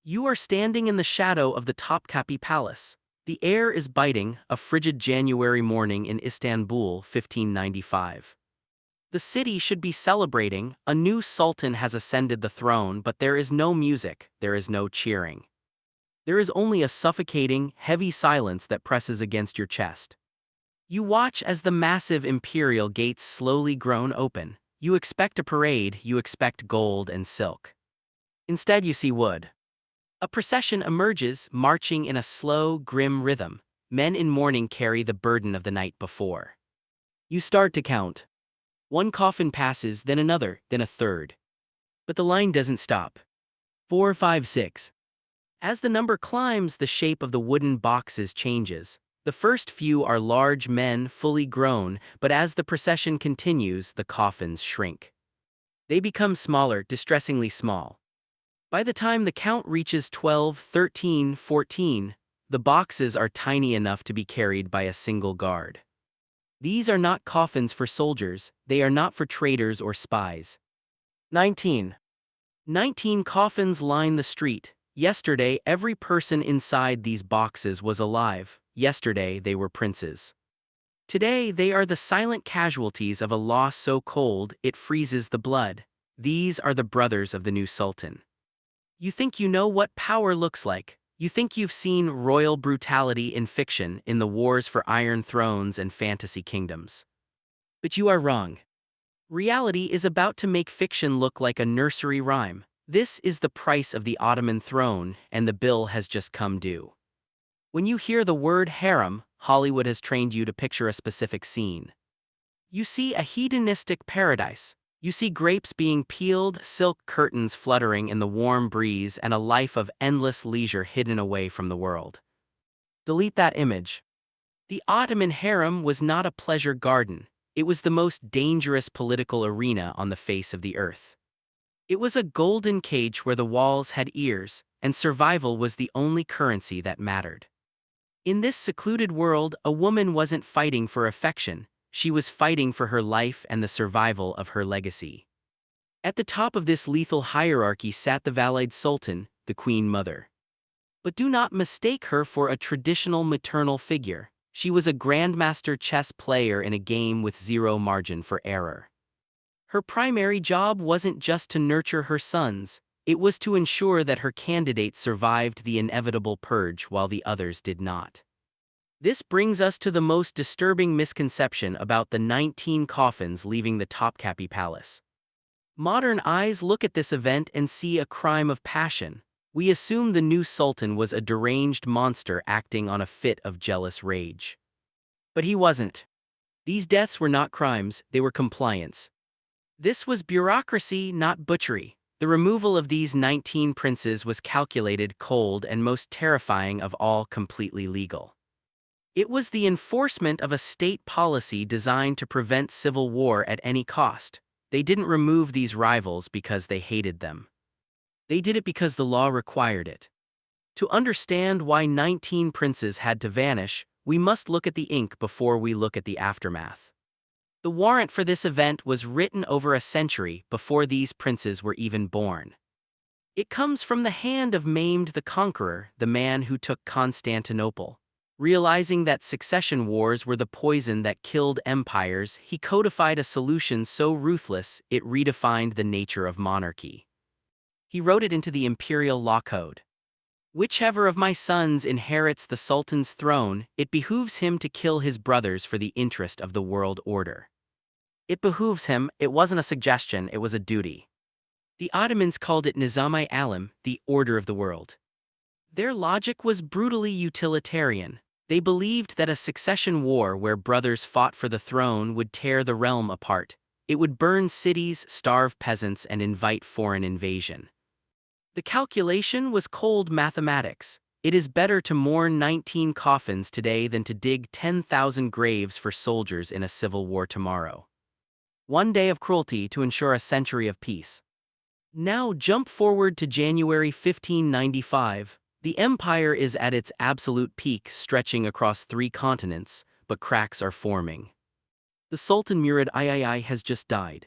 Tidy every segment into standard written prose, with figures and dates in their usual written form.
You are standing in the shadow of the Topkapi Palace. The air is biting, a frigid January morning in Istanbul, 1595. The city should be celebrating, a new sultan has ascended the throne, but there is no music, there is no cheering. There is only a suffocating, heavy silence that presses against your chest. You watch as the massive imperial gates slowly groan open. You expect a parade, you expect gold and silk. Instead you see wood. A procession emerges, marching in a slow, grim rhythm. Men in mourning carry the burden of the night before. You start to count. One coffin passes, then another, then a third. But the line doesn't stop. 4, 5, 6. As the number climbs, the shape of the wooden boxes changes. The first few are large men, fully grown, but as the procession continues, the coffins shrink. They become smaller, distressingly small. By the time the count reaches 12, 13, 14, the boxes are tiny enough to be carried by a single guard. These are not coffins for soldiers, they are not for traitors or spies. 19. 19 coffins line the street. Yesterday, every person inside these boxes was alive. Yesterday, they were princes. Today, they are the silent casualties of a loss so cold it freezes the blood. These are the brothers of the new sultan. You think you know what power looks like. You think you've seen royal brutality in fiction, in the wars for iron thrones and fantasy kingdoms. But you are wrong. Reality is about to make fiction look like a nursery rhyme. This is the price of the Ottoman throne, and the bill has just come due. When you hear the word harem, Hollywood has trained you to picture a specific scene. You see a hedonistic paradise. You see grapes being peeled, silk curtains fluttering in the warm breeze, and a life of endless leisure hidden away from the world. Delete that image. The Ottoman harem was not a pleasure garden. It was the most dangerous political arena on the face of the earth. It was a golden cage where the walls had ears, and survival was the only currency that mattered. In this secluded world, a woman wasn't fighting for affection. She was fighting for her life and the survival of her legacy. At the top of this lethal hierarchy sat the Valide Sultan, the Queen Mother. But do not mistake her for a traditional maternal figure. She was a grandmaster chess player in a game with zero margin for error. Her primary job wasn't just to nurture her sons, it was to ensure that her candidates survived the inevitable purge while the others did not. This brings us to the most disturbing misconception about the 19 coffins leaving the Topkapi Palace. Modern eyes look at this event and see a crime of passion. We assume the new sultan was a deranged monster acting on a fit of jealous rage. But he wasn't. These deaths were not crimes, they were compliance. This was bureaucracy, not butchery. The removal of these 19 princes was calculated, cold, and most terrifying of all, completely legal. It was the enforcement of a state policy designed to prevent civil war at any cost. They didn't remove these rivals because they hated them. They did it because the law required it. To understand why 19 princes had to vanish, we must look at the ink before we look at the aftermath. The warrant for this event was written over a century before these princes were even born. It comes from the hand of Mehmed the Conqueror, the man who took Constantinople. Realizing that succession wars were the poison that killed empires, he codified a solution so ruthless it redefined the nature of monarchy. He wrote it into the imperial law code. Whichever of my sons inherits the sultan's throne, it behooves him to kill his brothers for the interest of the world order. It behooves him, it wasn't a suggestion, it was a duty. The Ottomans called it Nizam-i, the order of the world. Their logic was brutally utilitarian. They believed that a succession war where brothers fought for the throne would tear the realm apart. It would burn cities, starve peasants, and invite foreign invasion. The calculation was cold mathematics. It is better to mourn 19 coffins today than to dig 10,000 graves for soldiers in a civil war tomorrow. One day of cruelty to ensure a century of peace. Now jump forward to January 1595. The empire is at its absolute peak, stretching across 3 continents, but cracks are forming. The Sultan Mehmed III has just died.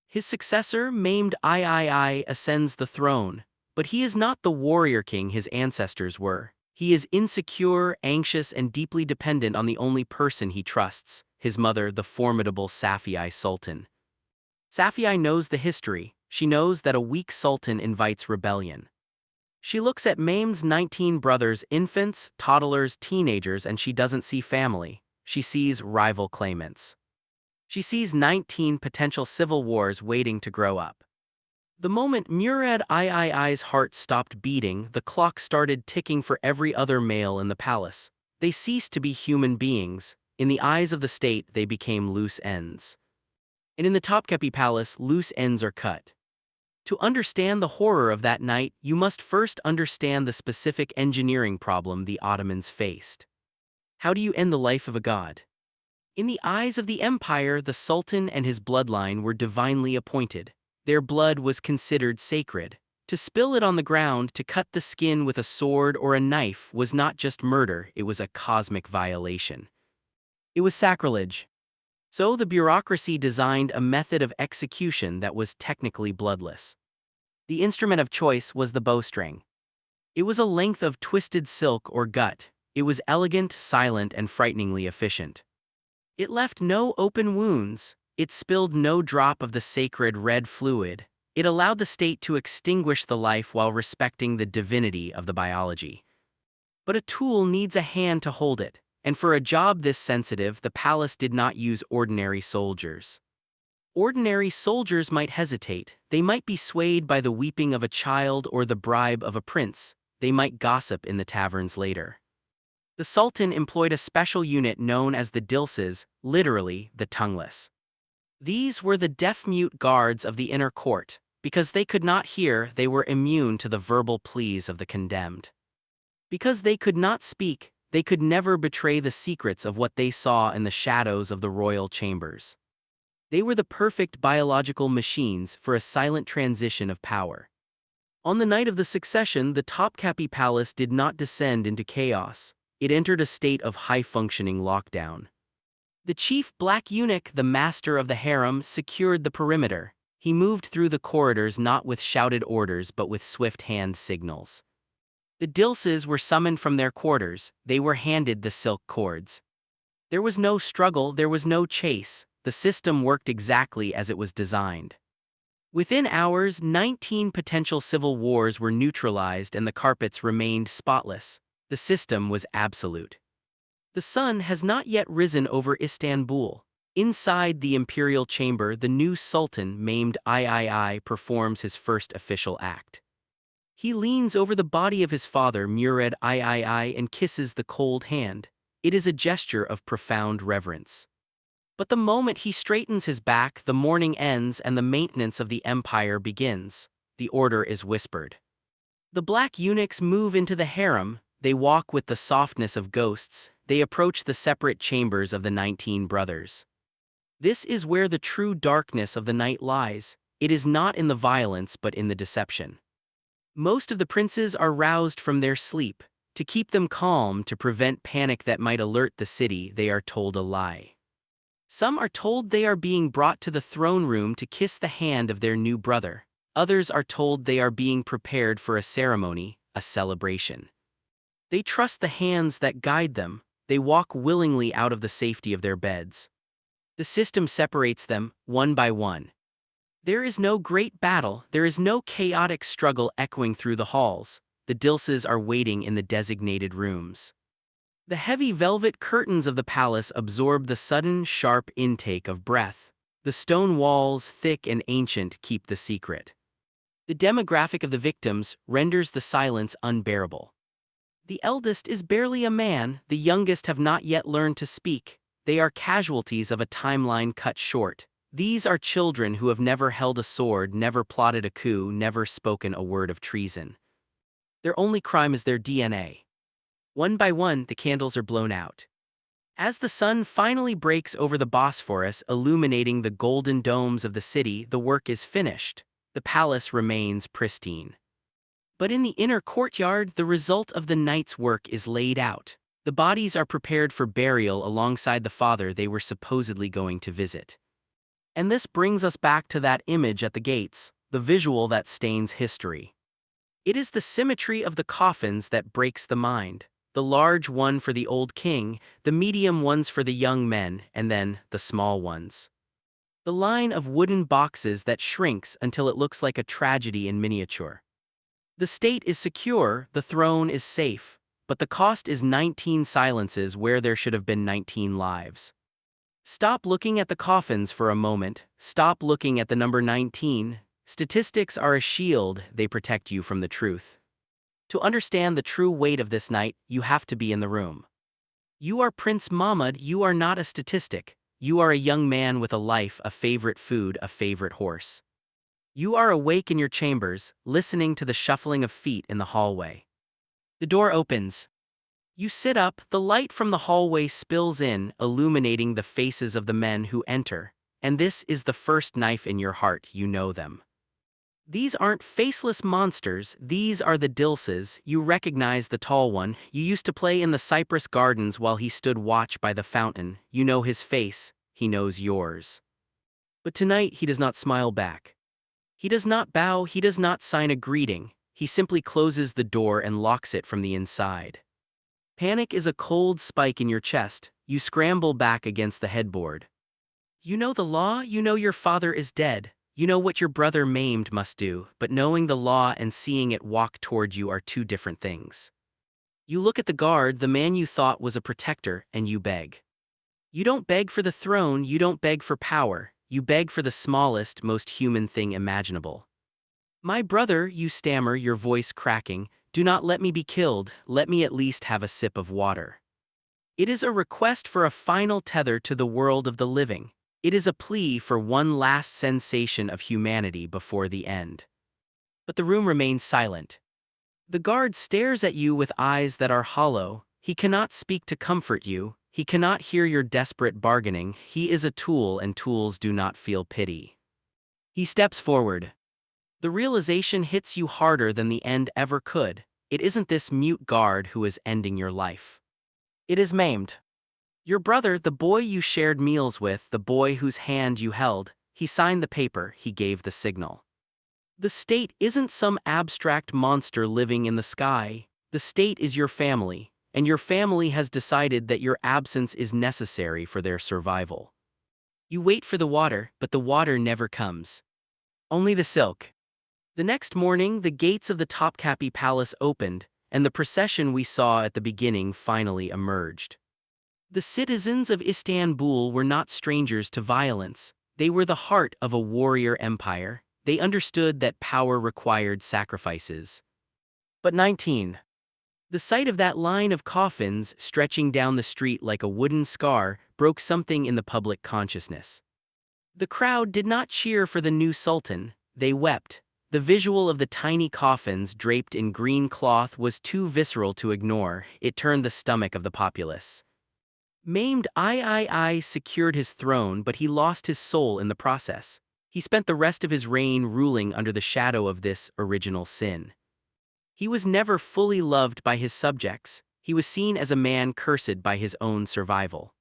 His successor, Mehmed III, ascends the throne, But he is not the warrior king his ancestors were. He is insecure, anxious, and deeply dependent on the only person he trusts, his mother, the formidable Safiye Sultan. Safiye knows the history. She knows that a weak sultan invites rebellion. She looks at Mehmed's 19 brothers, infants, toddlers, teenagers, and she doesn't see family. She sees rival claimants. She sees 19 potential civil wars waiting to grow up. The moment Murad III's heart stopped beating, the clock started ticking for every other male in the palace. They ceased to be human beings. In the eyes of the state, they became loose ends. And in the Topkapi Palace, loose ends are cut. To understand the horror of that night, you must first understand the specific engineering problem the Ottomans faced. How do you end the life of a god? In the eyes of the empire, the Sultan and his bloodline were divinely appointed. Their blood was considered sacred. To spill it on the ground, to cut the skin with a sword or a knife was not just murder, it was a cosmic violation. It was sacrilege. So the bureaucracy designed a method of execution that was technically bloodless. The instrument of choice was the bowstring. It was a length of twisted silk or gut. It was elegant, silent, and frighteningly efficient. It left no open wounds. It spilled no drop of the sacred red fluid. It allowed the state to extinguish the life while respecting the divinity of the biology. But a tool needs a hand to hold it. And for a job this sensitive, the palace did not use ordinary soldiers. Ordinary soldiers might hesitate. They might be swayed by the weeping of a child or the bribe of a prince. They might gossip in the taverns later. The Sultan employed a special unit known as the Dilsiz, literally, the Tongueless. These were the deaf-mute guards of the inner court. Because they could not hear, they were immune to the verbal pleas of the condemned. Because they could not speak, they could never betray the secrets of what they saw in the shadows of the royal chambers. They were the perfect biological machines for a silent transition of power. On the night of the succession, the Topkapi Palace did not descend into chaos. It entered a state of high-functioning lockdown. The chief black eunuch, the master of the harem, secured the perimeter. He moved through the corridors not with shouted orders but with swift hand signals. The Dilsiz were summoned from their quarters. They were handed the silk cords. There was no struggle, there was no chase. The system worked exactly as it was designed. Within hours, 19 potential civil wars were neutralized and the carpets remained spotless. The system was absolute. The sun has not yet risen over Istanbul. Inside the imperial chamber, the new sultan, Mehmed III, performs his first official act. He leans over the body of his father, Murad III, and kisses the cold hand. It is a gesture of profound reverence. But the moment he straightens his back, the mourning ends and the maintenance of the empire begins. The order is whispered. The black eunuchs move into the harem. They walk with the softness of ghosts. They approach the separate chambers of the 19 brothers. This is where the true darkness of the night lies. It is not in the violence but in the deception. Most of the princes are roused from their sleep. To keep them calm, to prevent panic that might alert the city, they are told a lie. Some are told they are being brought to the throne room to kiss the hand of their new brother. Others are told they are being prepared for a ceremony, a celebration. They trust the hands that guide them. They walk willingly out of the safety of their beds. The system separates them, one by one. There is no great battle, there is no chaotic struggle echoing through the halls. The Dilsiz are waiting in the designated rooms. The heavy velvet curtains of the palace absorb the sudden, sharp intake of breath. The stone walls, thick and ancient, keep the secret. The demographic of the victims renders the silence unbearable. The eldest is barely a man, the youngest have not yet learned to speak. They are casualties of a timeline cut short. These are children who have never held a sword, never plotted a coup, never spoken a word of treason. Their only crime is their DNA. One by one, the candles are blown out. As the sun finally breaks over the Bosphorus, illuminating the golden domes of the city, the work is finished. The palace remains pristine. But in the inner courtyard, the result of the night's work is laid out. The bodies are prepared for burial alongside the father they were supposedly going to visit. And this brings us back to that image at the gates, the visual that stains history. It is the symmetry of the coffins that breaks the mind. The large one for the old king, the medium ones for the young men, and then the small ones. The line of wooden boxes that shrinks until it looks like a tragedy in miniature. The state is secure, the throne is safe, but the cost is 19 silences where there should have been 19 lives. Stop looking at the coffins for a moment, stop looking at the number 19. Statistics are a shield, they protect you from the truth. To understand the true weight of this night, you have to be in the room. You are Prince Mahmud, you are not a statistic. You are a young man with a life, a favorite food, a favorite horse. You are awake in your chambers, listening to the shuffling of feet in the hallway. The door opens. You sit up, the light from the hallway spills in, illuminating the faces of the men who enter, and this is the first knife in your heart, you know them. These aren't faceless monsters, these are the Dilsiz. You recognize the tall one, you used to play in the cypress gardens while he stood watch by the fountain, you know his face, he knows yours. But tonight he does not smile back. He does not bow, he does not sign a greeting, he simply closes the door and locks it from the inside. Panic is a cold spike in your chest, you scramble back against the headboard. You know the law, you know your father is dead, you know what your brother maimed must do, but knowing the law and seeing it walk toward you are two different things. You look at the guard, the man you thought was a protector, and you beg. You don't beg for the throne, you don't beg for power, you beg for the smallest, most human thing imaginable. My brother, you stammer, your voice cracking, do not let me be killed, let me at least have a sip of water. It is a request for a final tether to the world of the living. It is a plea for one last sensation of humanity before the end. But the room remains silent. The guard stares at you with eyes that are hollow, he cannot speak to comfort you, he cannot hear your desperate bargaining, he is a tool and tools do not feel pity. He steps forward. The realization hits you harder than the end ever could. It isn't this mute guard who is ending your life. It is Mehmed. Your brother, the boy you shared meals with, the boy whose hand you held, he signed the paper, he gave the signal. The state isn't some abstract monster living in the sky. The state is your family, and your family has decided that your absence is necessary for their survival. You wait for the water, but the water never comes. Only the silk. The next morning, the gates of the Topkapi Palace opened, and the procession we saw at the beginning finally emerged. The citizens of Istanbul were not strangers to violence, they were the heart of a warrior empire, they understood that power required sacrifices. But 19. The sight of that line of coffins stretching down the street like a wooden scar broke something in the public consciousness. The crowd did not cheer for the new sultan, they wept. The visual of the tiny coffins draped in green cloth was too visceral to ignore, it turned the stomach of the populace. Maimed III secured his throne, but he lost his soul in the process. He spent the rest of his reign ruling under the shadow of this original sin. He was never fully loved by his subjects, he was seen as a man cursed by his own survival.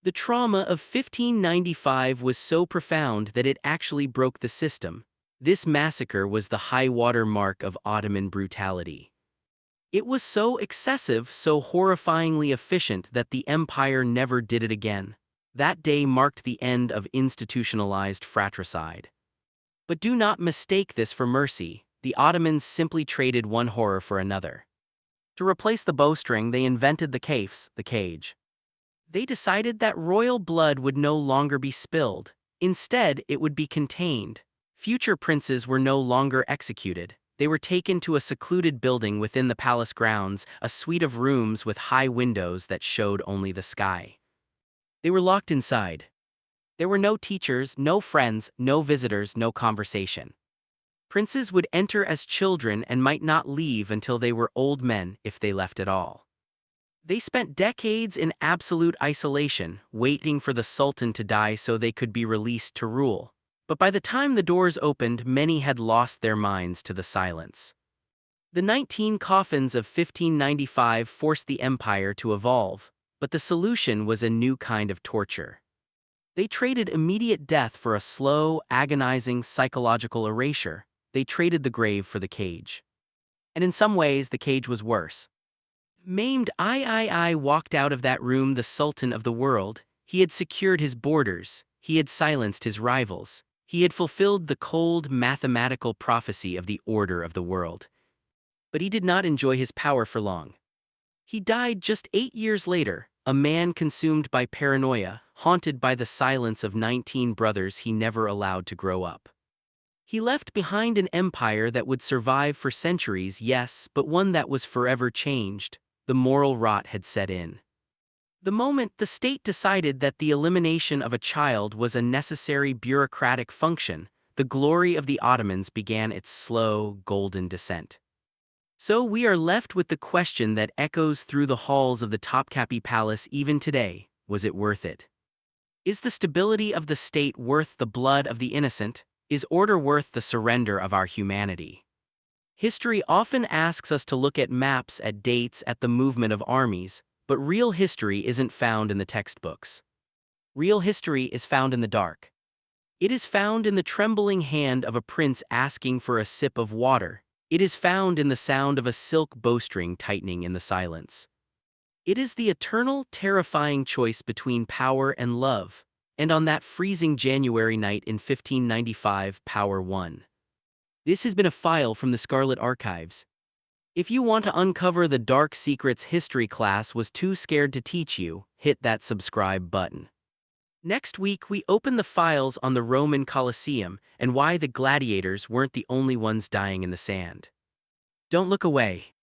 The trauma of 1595 was so profound that it actually broke the system. This massacre was the high-water mark of Ottoman brutality. It was so excessive, so horrifyingly efficient that the empire never did it again. That day marked the end of institutionalized fratricide. But do not mistake this for mercy, the Ottomans simply traded one horror for another. To replace the bowstring, they invented the kafes, the cage. They decided that royal blood would no longer be spilled. Instead, it would be contained. Future princes were no longer executed. They were taken to a secluded building within the palace grounds, a suite of rooms with high windows that showed only the sky. They were locked inside. There were no teachers, no friends, no visitors, no conversation. Princes would enter as children and might not leave until they were old men, if they left at all. They spent decades in absolute isolation, waiting for the Sultan to die so they could be released to rule. But by the time the doors opened, many had lost their minds to the silence. The 19 coffins of 1595 forced the empire to evolve, but the solution was a new kind of torture. They traded immediate death for a slow, agonizing psychological erasure. They traded the grave for the cage. And in some ways, the cage was worse. Maimed I walked out of that room the Sultan of the world. He had secured his borders, he had silenced his rivals, he had fulfilled the cold mathematical prophecy of the order of the world. But he did not enjoy his power for long. He died just 8 years later, a man consumed by paranoia, haunted by the silence of 19 brothers he never allowed to grow up. He left behind an empire that would survive for centuries, yes, but one that was forever changed. The moral rot had set in. The moment the state decided that the elimination of a child was a necessary bureaucratic function, the glory of the Ottomans began its slow, golden descent. So we are left with the question that echoes through the halls of the Topkapi Palace even today: was it worth it? Is the stability of the state worth the blood of the innocent? Is order worth the surrender of our humanity? History often asks us to look at maps, at dates, at the movement of armies, but real history isn't found in the textbooks. Real history is found in the dark. It is found in the trembling hand of a prince asking for a sip of water. It is found in the sound of a silk bowstring tightening in the silence. It is the eternal, terrifying choice between power and love, and on that freezing January night in 1595, power won. This has been a file from the Scarlet archives. If you want to uncover the dark secrets history class was too scared to teach you, hit that subscribe button. Next week we open the files on the Roman Colosseum and why the gladiators weren't the only ones dying in the sand. Don't look away.